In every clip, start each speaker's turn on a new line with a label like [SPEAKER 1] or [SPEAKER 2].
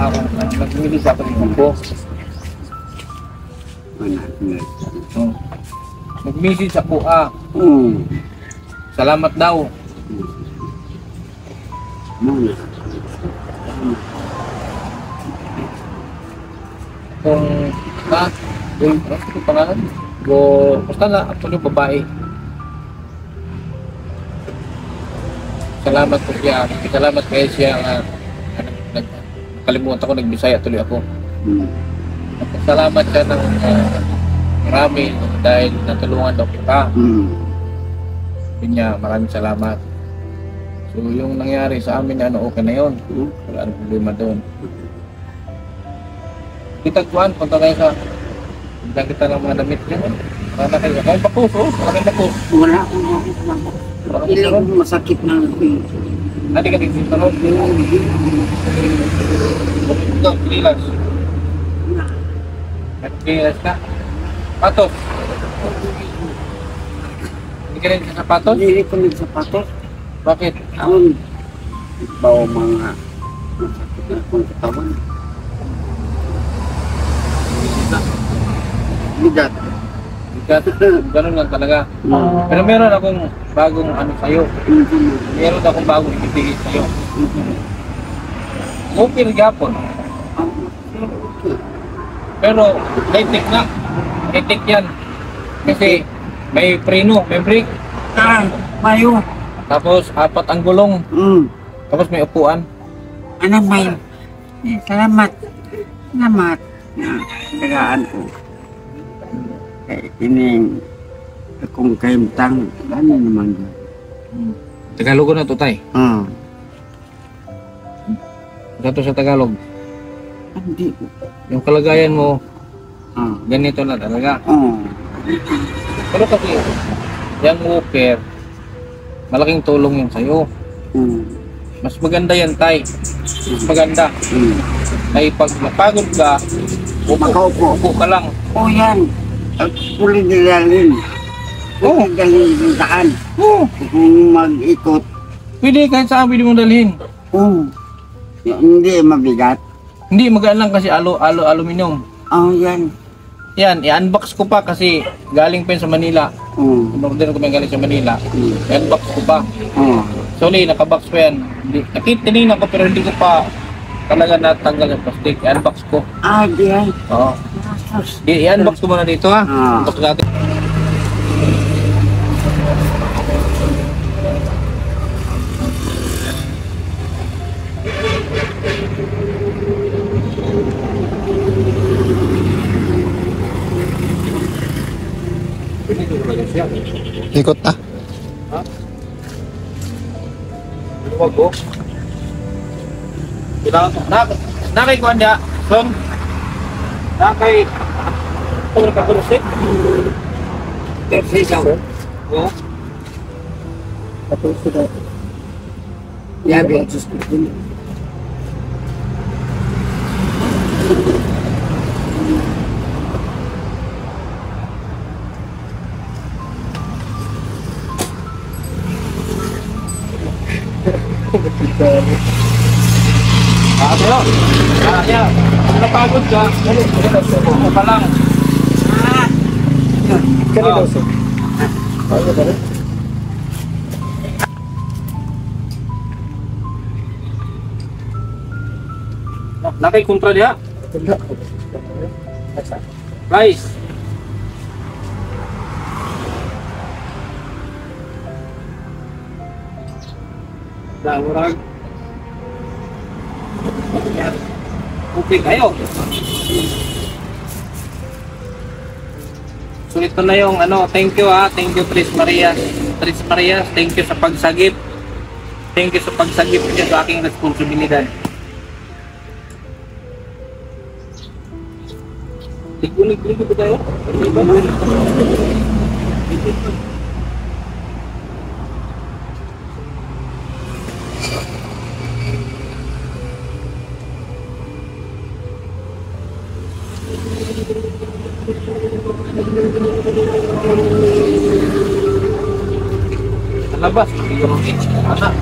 [SPEAKER 1] ako, nag-release ako ng po. Nag-message ako, salamat daw. Kung, yung pangalan, basta na, ako yung babae. Salamat po siya, salamat kayo siya nakalimutan ko, nagbisaya tuloy ako. Salamat siya ng marami dahil natulungan daw kita. Yun niya, maraming salamat. So yung nangyari sa amin, okay na yun. Wala nang problema doon. Kita kuhan, punta kayo sa biglang kita ng mga damit niya. Wala kayo, kaya bakos, wala bakos.
[SPEAKER 2] Wala akong bakos. Ilang masakit na ako eh.
[SPEAKER 1] Hindi ka dito sa loob. Ito, pililas. Pililas ka. Patos. Hindi ka rin sa sapatos?
[SPEAKER 2] Hindi ko nagsapatos.
[SPEAKER 1] Bakit?
[SPEAKER 2] Ang bawa mga masakit na akong katawan. Bigat.
[SPEAKER 1] Ganun lang talaga. Pero meron akong bagong ano sa'yo. Meron akong bagong ibibigay sa'yo. Okay gyapon. Pero high-tech na. High-tech yan. Kasi may preno, may brake.
[SPEAKER 2] Mayo.
[SPEAKER 1] Tapos 4 ang gulong. Tapos may upuan.
[SPEAKER 2] Ano may? Salamat. Salamat. Tagaan ko. Ini akong kaimtang, ano naman yun?
[SPEAKER 1] Tagalog na to, tay? Ito sa Tagalog.
[SPEAKER 2] Hindi.
[SPEAKER 1] Yung kalagayan mo, ganito na talaga. Pero kasi, yung walker, malaking tulong yun sa'yo. Mas maganda yan, tay. Mas maganda. Ay pag napagod ka, upo ka lang.
[SPEAKER 2] Yan. Puli nilalin. Puli dalhin yung daan. Kung mag-ikot.
[SPEAKER 1] Pwede kahit saan pwede mong dalhin.
[SPEAKER 2] Hindi mabigat.
[SPEAKER 1] Hindi, magaan lang kasi aluminum.
[SPEAKER 2] Yan.
[SPEAKER 1] Yan, i-unbox ko pa kasi galing pa yun sa Manila. Order ko pa galing sa Manila. I-unbox ko pa. Sorry, nakabox pa yan. Tinignan ko pero hindi ko pa talaga natanggal yung plastic. I-unbox ko.
[SPEAKER 2] Diyan.
[SPEAKER 1] Oo. I-unbox ko muna dito, ha. Unbox natin.
[SPEAKER 3] Ikot na.
[SPEAKER 1] Huwag ko. Nakay ko anda. Son. Nakay. Puro ka kurusik.
[SPEAKER 2] Tersisaw.
[SPEAKER 1] Oo.
[SPEAKER 2] Tapos ito. Yabi at suspicion.
[SPEAKER 1] Pero, ya, napagod ka, upo ka lang.
[SPEAKER 3] Kanina sir.
[SPEAKER 1] Nakay kontra dia. Guys. Murag. Okay kayo. So ito na yung thank you thank you Tris Maria. Tris Maria, thank you sa pagsagip. Thank you sa pagsagip niyo sa aking responsibilidad. Igulig-gulig ba tayo? Sa labas, anak.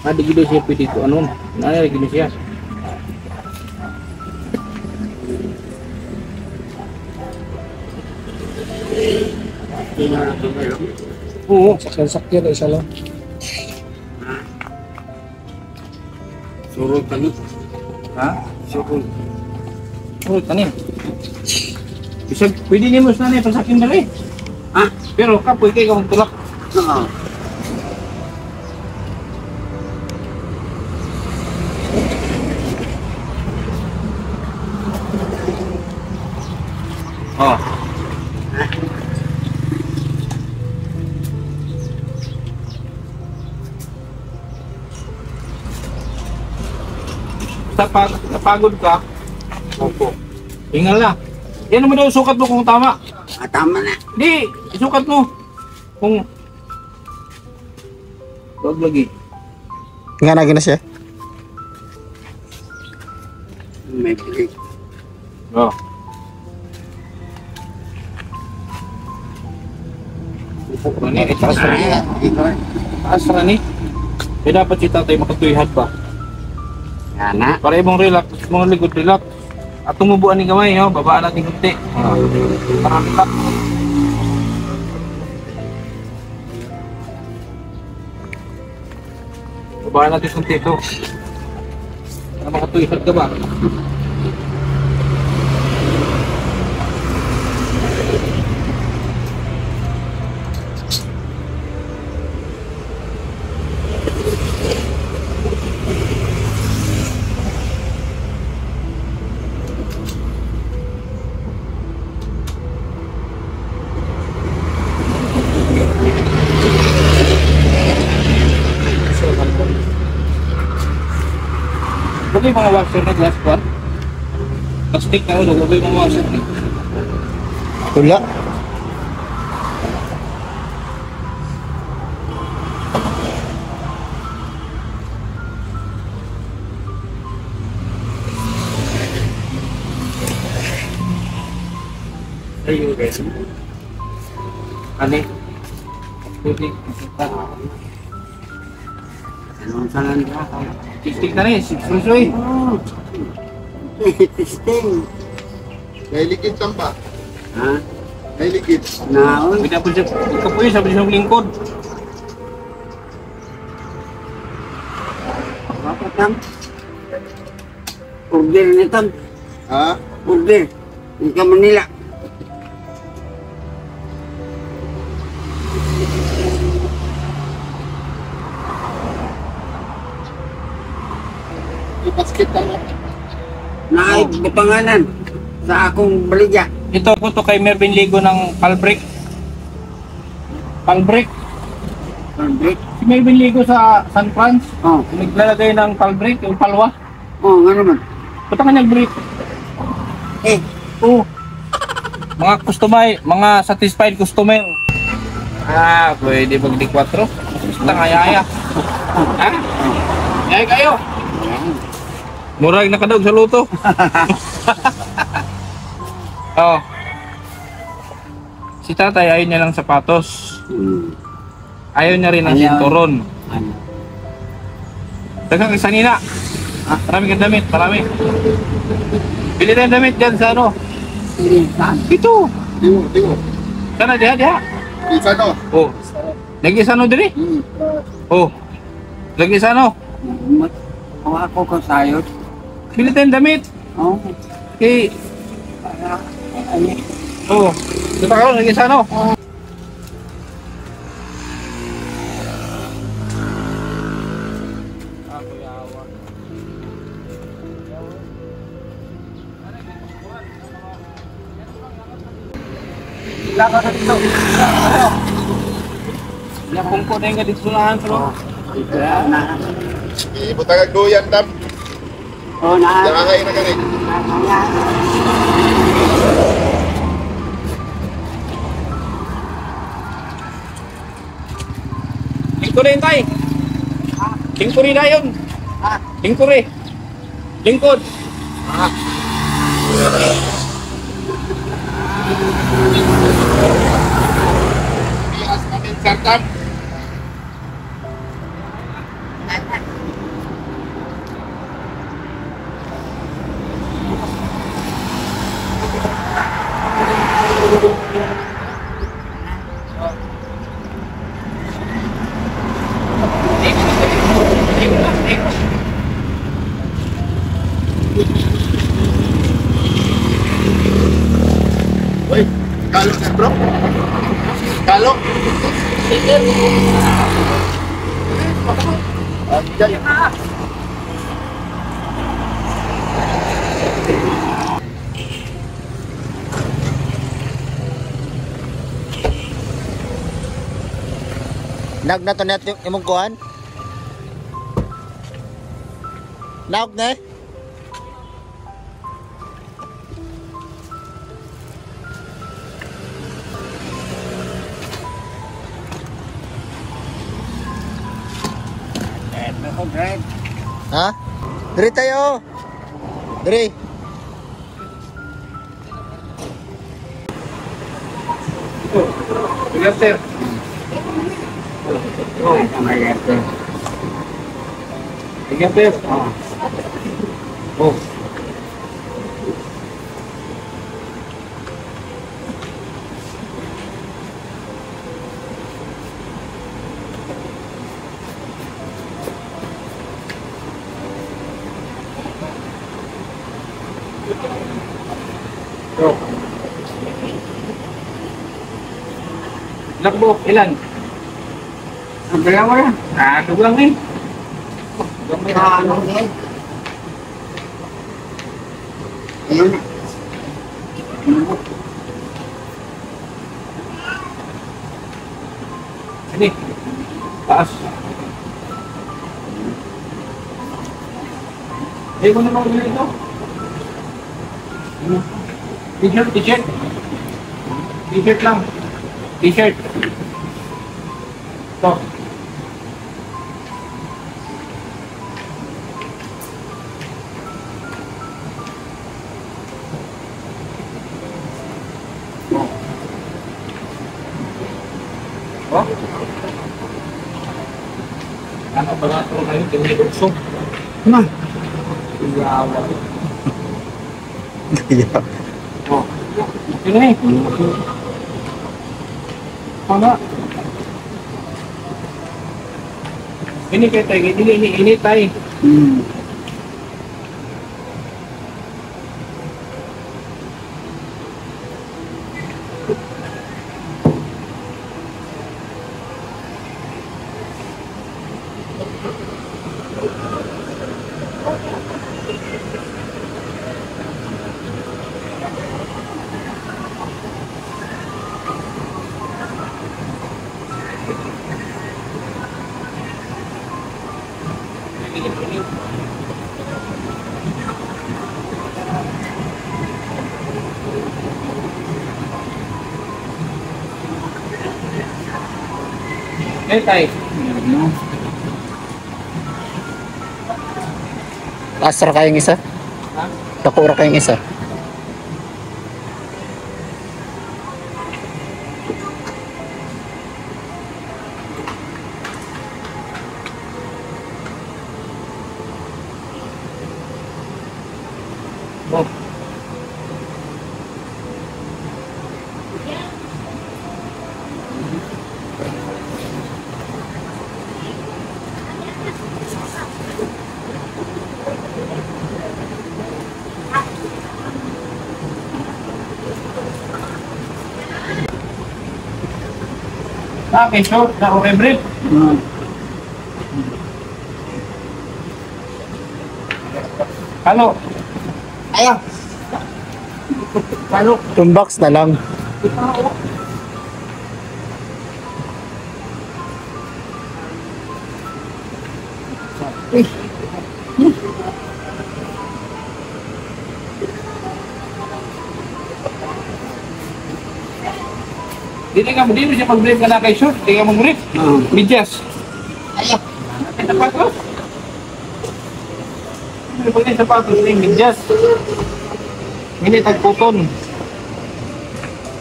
[SPEAKER 1] Ada gila siya pwede ito, ano? Nanya gila siya. Oo.
[SPEAKER 3] Sakyan-sakyan na isa lang.
[SPEAKER 2] Surut kami.
[SPEAKER 1] Ha?
[SPEAKER 2] Surut.
[SPEAKER 1] Oh, tanim. Bisa, pwede niyo mo sana pasakin dali.
[SPEAKER 2] Ha?
[SPEAKER 1] Pero kapoy kayo kung tulak.
[SPEAKER 2] Oo.
[SPEAKER 1] Oh. Napagod ka? Opo. Hingal na. Yan naman daw sukat mo kung tama.
[SPEAKER 2] Tama na.
[SPEAKER 1] Di, isukat mo. Kung... Huwag lagi.
[SPEAKER 3] Nga na gina siya.
[SPEAKER 2] May break.
[SPEAKER 1] Oh. Mani, taas na ni. Taas na ni. Eh dapat si tatay makatuyhad pa.
[SPEAKER 2] Yan na.
[SPEAKER 1] Para ibang relax, mga likod relax. At tumubuan ni kamay, no? Babaan natin kunti. Para relax. Babaan natin kunti ito. Para makatuyhad ka ba? Bagay mga washer na glass pan. Plastic na ulo, bagay mga washer na.
[SPEAKER 3] Wala.
[SPEAKER 1] Ayun guys. Ano? Pwede.
[SPEAKER 2] Anong salan ka?
[SPEAKER 1] Tik-tik na rin, susoy.
[SPEAKER 2] Oh. Testing.
[SPEAKER 3] May likid lang ba?
[SPEAKER 2] Ha?
[SPEAKER 3] May likid.
[SPEAKER 2] Naon.
[SPEAKER 1] Pwede po siya, ikapoy sa siyang lingkod.
[SPEAKER 2] Apa tam? Order ni tam.
[SPEAKER 3] Ha?
[SPEAKER 2] Order. Ika Manila.
[SPEAKER 3] Basket lang.
[SPEAKER 2] Naay butanganan sa akong baligya.
[SPEAKER 1] Ito po to kay Mervin Ligo ng Palbrick. Palbrick.
[SPEAKER 2] Break.
[SPEAKER 1] Si Mervin Ligo sa San Franz.
[SPEAKER 2] Oh.
[SPEAKER 1] Naglalagay ng Palbrick, yung palwa.
[SPEAKER 2] Oh, nga naman.
[SPEAKER 1] Ba't ka nag-break?
[SPEAKER 2] Eh,
[SPEAKER 1] Oo. Mga customer, mga satisfied customer. Ah, pwede mag-D4. Basta kaya-aya. Ha? Kaya kayo. Murag nakadaog sa luto. Oh. Si tatay ayaw niya lang sapatos. Ayaw niya rin ng
[SPEAKER 2] Ayaw.
[SPEAKER 1] sinturon.
[SPEAKER 2] ano?
[SPEAKER 1] Dagang isa nila. Marami kang damit, marami. Bili tayong damit dyan sa ano.
[SPEAKER 2] Saan?
[SPEAKER 1] Ito.
[SPEAKER 3] Diwo.
[SPEAKER 1] Sana diha, diha.
[SPEAKER 3] Isa no?
[SPEAKER 1] Oh. Lagi sa ano diri? Oh. Lagi sa ano?
[SPEAKER 2] Kung ako ko sayot.
[SPEAKER 1] Bili tayong damit.
[SPEAKER 2] Oh.
[SPEAKER 1] Okay.
[SPEAKER 2] Ano?
[SPEAKER 1] Oh. Dito ka lagi sa ano? Laka ka dito. Napungko na yung kadiksunahan sa loob.
[SPEAKER 2] Na.
[SPEAKER 3] Ibutagag doyan tam.
[SPEAKER 2] Oh, na.
[SPEAKER 3] Nakakain na kani.
[SPEAKER 1] Lingkuri yun tayo. Lingkuri na yun. Lingkuri. Lingkod.
[SPEAKER 3] Bias kami sartam.
[SPEAKER 4] Nag na to net yung imong kuhan? Naog na eh? Ha? Diri tayo. Diri.
[SPEAKER 1] Bigas, sir. Bigas, sir. Oh. So. Lakbo, ilan?
[SPEAKER 2] Ang kaya mo yan.
[SPEAKER 1] Lang din.
[SPEAKER 2] Ano yan? Ayun.
[SPEAKER 1] Sini. Taas. Eh, kung naman ulit ito. T-shirt, t-shirt. T-shirt lang. T-shirt. Ito. Oh. Ano ba nga ito ngayon? Hindi ko gusto.
[SPEAKER 2] Ano?
[SPEAKER 1] Iyawa.
[SPEAKER 4] Iya.
[SPEAKER 1] Oh. Yun na eh. Ano? Ini kayo tayo. Ini tayo. Eh, tay.
[SPEAKER 4] Asra kayong isa?
[SPEAKER 1] Ha?
[SPEAKER 4] Takura kayong isa?
[SPEAKER 1] Oh. Okay, short. Na okay, brief. Halo.
[SPEAKER 2] Ayaw.
[SPEAKER 1] Halo.
[SPEAKER 4] Tumbox na lang.
[SPEAKER 1] Hindi mo siya mag-brief ka na kay short. Hindi ka mag-brief. Medyas.
[SPEAKER 2] Ayaw.
[SPEAKER 1] Ay, sapatos. Hindi ba yung sapatos? Hindi, medyas. Hindi, tagputon.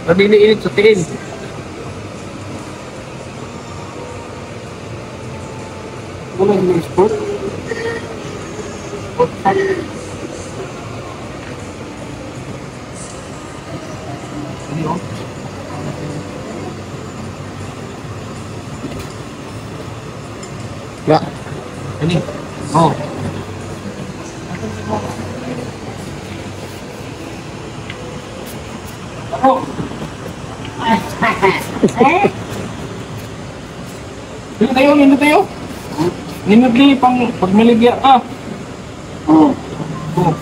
[SPEAKER 1] Nabili-init sa tiin. Wala yung sport. Sport pack. Ano yun?
[SPEAKER 4] Ya.
[SPEAKER 1] Ini. Oh. Ako. Nindot tayo. Nindot ni pang pagmaligya ka.
[SPEAKER 2] Oo.
[SPEAKER 1] Oh.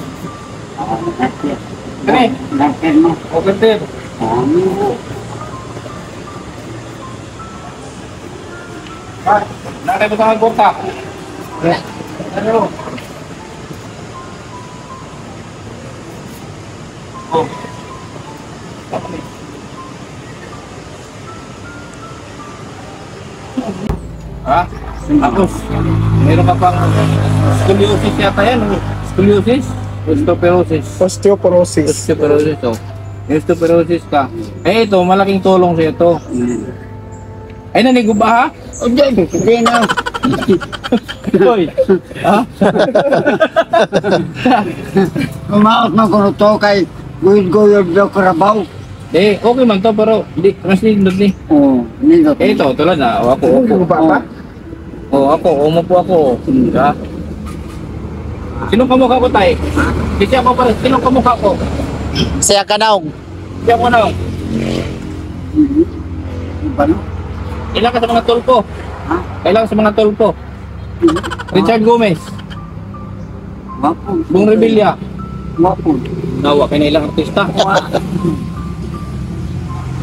[SPEAKER 2] Nakakit.
[SPEAKER 1] Kani?
[SPEAKER 2] Nakakit mo.
[SPEAKER 1] O gantir. Nakay mo sa kagorta. Ano? Oh. Ha? Tapos, meron ka pang scoliosis yata yan. Scoliosis? Osteoporosis.
[SPEAKER 4] Osteoporosis.
[SPEAKER 1] Osteoporosis, oh. May osteoporosis ka. Eh, ito, malaking tulong sa ito. Ay, nanigo ba ha?
[SPEAKER 2] Hindi na.
[SPEAKER 1] Hoy! Ha?
[SPEAKER 2] Kumaot na ko to kay guyod-guyod daw karabaw.
[SPEAKER 1] Eh, okay man to, pero di, mas nindot ni.
[SPEAKER 2] Oo. Nindot.
[SPEAKER 1] Eh, ito, tulad na. O, ako. Ako, umupo ako. Ha? Sinong kamukha ko, tay? Kasi ako pala, sinong kamukha ko?
[SPEAKER 4] Saya ka naong.
[SPEAKER 1] Kasi ako na.
[SPEAKER 2] Ano?
[SPEAKER 1] Ilan ka sa mga tol ko?
[SPEAKER 2] Ha?
[SPEAKER 1] Kailan sa mga tol ko? Richard Gomez,
[SPEAKER 2] Wapo.
[SPEAKER 1] Bong Revilla.
[SPEAKER 2] Wapo.
[SPEAKER 1] Nawa, kaya na ilang artista.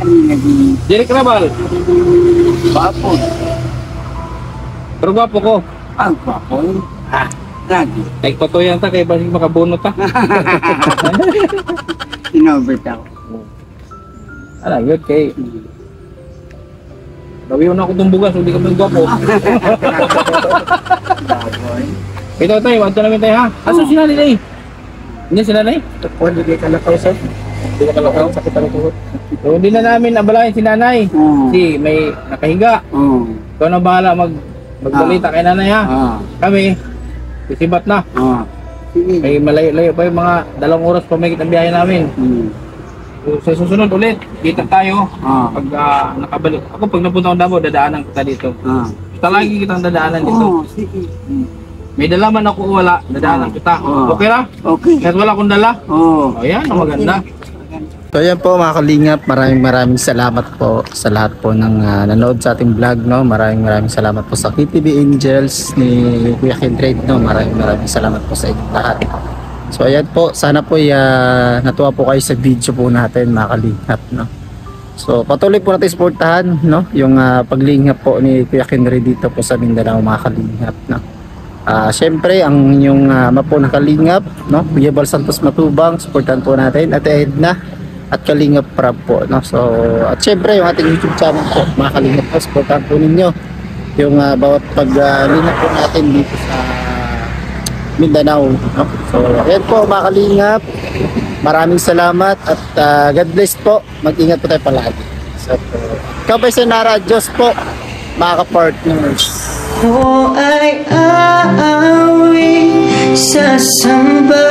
[SPEAKER 2] Ano naging
[SPEAKER 1] Jerry Crabal,
[SPEAKER 2] wapo?
[SPEAKER 1] pero gwapo ko.
[SPEAKER 2] Ang wapo. Lagi.
[SPEAKER 1] Nagpatuyan ta kay basig makabuno ta.
[SPEAKER 2] Inobit ako.
[SPEAKER 1] Ano, good kay. Lawiw na ako itong bugas, hindi ka pang gwapo. Ito tayo, wag namin tayo ha. Aso si nanay tayo? Hindi si nanay?
[SPEAKER 4] Hindi kayo kalakaw, sir.
[SPEAKER 1] Hindi ka kalakaw?
[SPEAKER 4] Sakit ang tuhod.
[SPEAKER 1] So, hindi na namin abalahin si nanay. Kasi may nakahiga.
[SPEAKER 2] Oo.
[SPEAKER 1] Ikaw na bahala magbalita kay nanay ha. Kami, sisibat na.
[SPEAKER 2] Sige.
[SPEAKER 1] May malayo-layo pa yung mga 2 oras pa may ang biyahe namin. So, sa susunod ulit, kita tayo. Pag nakabalik. Ako pag napunta akong Davao, dadaanan kita dito. Basta lagi kitang dadaanan dito.
[SPEAKER 2] Sige.
[SPEAKER 1] May dala man ako o wala, dadaanan kita. Okay ra?
[SPEAKER 2] Okay.
[SPEAKER 1] Kahit wala akong dala.
[SPEAKER 2] Oo.
[SPEAKER 1] O yan, ang maganda.
[SPEAKER 4] So ayan po mga kalingap, maraming salamat po sa lahat po ng nanood sa ating vlog, no. Maraming salamat po sa KTV Angels ni Kuya Kindred, no. Maraming salamat po sa inyong lahat. So ayan po, sana po natuwa po kayo sa video po natin mga kalingap, no. So patuloy po natin suportahan, no, yung paglingap po ni Kuya Kindred dito po sa Mindanao mga kalingap, no. Syempre ang inyong mapo na kalingap, no, Kuya Bal Santos Matubang, suportahan po natin at Edna at Kalingap Prab po, no. So at syempre yung ating YouTube channel po mga kalingap po, suportahan po ninyo yung bawat paglingap po natin dito sa Mindanao, no? So ayan po mga kalingap, maraming salamat at God bless po, mag-ingat po tayo palagi. So Kabay Senara, Diyos po mga ka-partners.
[SPEAKER 5] Ako ay aawi sa samba